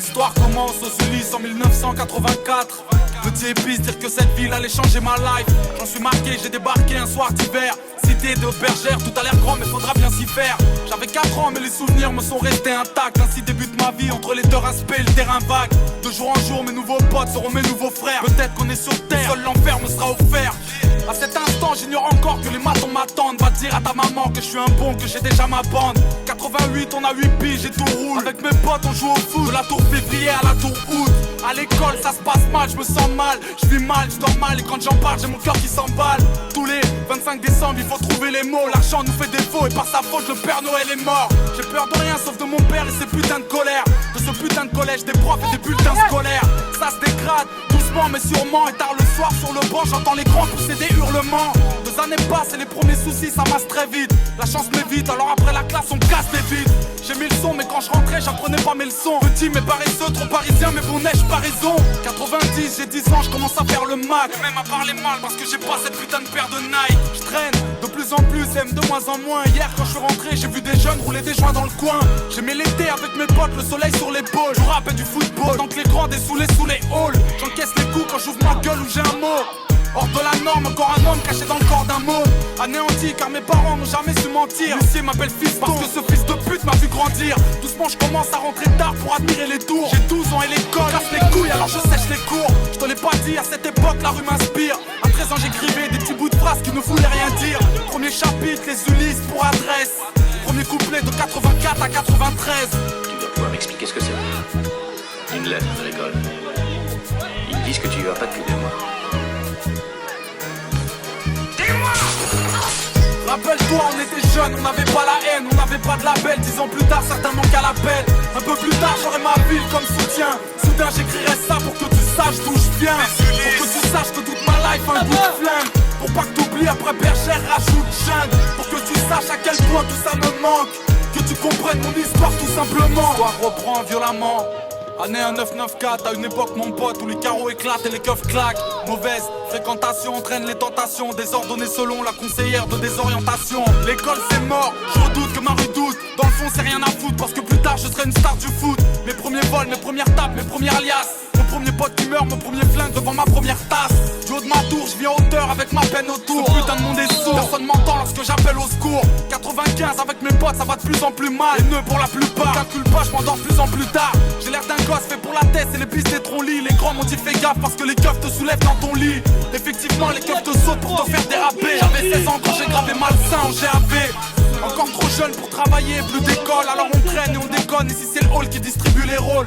L'histoire commence aux Ulysses en 1984. Petit épice, dire que cette ville allait changer ma life. J'en suis marqué, j'ai débarqué un soir d'hiver. Cité de bergère, tout a l'air grand mais faudra bien s'y faire. J'avais 4 ans mais les souvenirs me sont restés intacts. Ainsi débute ma vie entre les deux respects et le terrain vague. De jour en jour mes nouveaux potes seront mes nouveaux frères. Peut-être qu'on est sur terre, seul l'enfer me sera offert. À cet instant j'ignore encore que les matons m'attendent. Va dire à ta maman que je suis un bon, que j'ai déjà ma bande. 88 on a 8 piges et tout roule. Avec mes potes on joue au foot, de la tour février à la tour août. À l'école ça se passe mal, je me sens mal. Je vis mal, je dors mal et quand j'en parle j'ai mon cœur qui s'emballe. Tous les 25 décembre il faut trouver les mots. L'argent nous fait défaut et par sa faute le Père Noël est mort. J'ai peur de rien sauf de mon père et ses putains de colère. De ce putain de collège, des profs et des bulletins scolaires. Ça se dégrade, doucement mais sûrement. Et tard le soir sur le banc j'entends les grands pousser des hurlements. 2 années passent et les premiers soucis ça masse très vite. La chance m'évite alors après la classe on casse des vides. J'ai mis le son mais quand je rentrais j'apprenais pas mes leçons. Petit mais paresseux, trop parisien mais bon neige pas raison. 90 j'ai 10 ans je commence à faire le Mac. Même à parler mal parce que j'ai pas cette putain de paire de Nike. Je traîne de plus en plus, aime de moins en moins. Hier quand je suis rentré j'ai vu des jeunes rouler des joints dans le coin. J'aimais l'été avec mes potes, le soleil sur l'épaule. Je rappelle du football, tant que les grands dessoulés sous les halls. J'encaisse les coups quand j'ouvre ma gueule ou j'ai un mot. Hors de la norme, encore un homme caché dans le corps d'un mot. Anéanti car mes parents n'ont jamais su mentir. L'huissier m'appelle fils parce que ce fils de pute m'a vu grandir. Doucement je commence à rentrer tard pour admirer les tours. J'ai 12 ans et l'école casse les couilles alors je sèche les cours. Je te l'ai pas dit, à cette époque la rue m'inspire. À 13 ans j'écrivais des petits bouts de phrases qui ne voulaient rien dire. Premier chapitre, les Ulysses pour adresse. Premier couplet de 84 à 93. Tu dois pouvoir m'expliquer ce que c'est. Une lettre de l'école. Ils disent que tu y vas pas depuis des mois. Rappelle-toi, on était jeunes, on n'avait pas la haine, on n'avait pas de label. 10 ans plus tard, certains manquent à l'appel. Un peu plus tard, j'aurai ma ville comme soutien. Soudain, j'écrirai ça pour que tu saches d'où je viens. Pour que tu saches que toute ma life a un goût de flingue. Pour pas que t'oublies, après bergère, rajoute jungle. Pour que tu saches à quel point tout ça me manque. Que tu comprennes mon histoire tout simplement. L'histoire reprend violemment. Année 1994, à une époque mon pote où les carreaux éclatent et les keufs claquent. Mauvaise fréquentation entraîne les tentations. Désordonnées selon la conseillère de désorientation. L'école c'est mort, je redoute que ma rue doute. Dans le fond c'est rien à foutre parce que plus tard je serai une star du foot. Mes premiers vols, mes premières tapes, mes premières alias. Mon premier pote qui meurt, mon premier flingue devant ma première tasse. Du haut de ma tour, je vis en hauteur avec ma peine autour. Ce putain de monde est sourd, personne m'entend lorsque j'appelle au secours. 95 avec mes potes, ça va de plus en plus mal. Les nœuds pour la plupart, calcule pas, je m'endors de plus en plus tard. J'ai l'air d'un gosse fait pour la tête et les pistes des troncs-lits. Les grands m'ont dit fais gaffe parce que les keufs te soulèvent dans ton lit. Effectivement les keufs te sautent pour te faire déraper. J'avais 16 ans quand j'ai gravé malsain en GAV. Encore trop jeune pour travailler, plus d'école. Alors on traîne et on déconne. Et si c'est le hall qui distribue les rôles.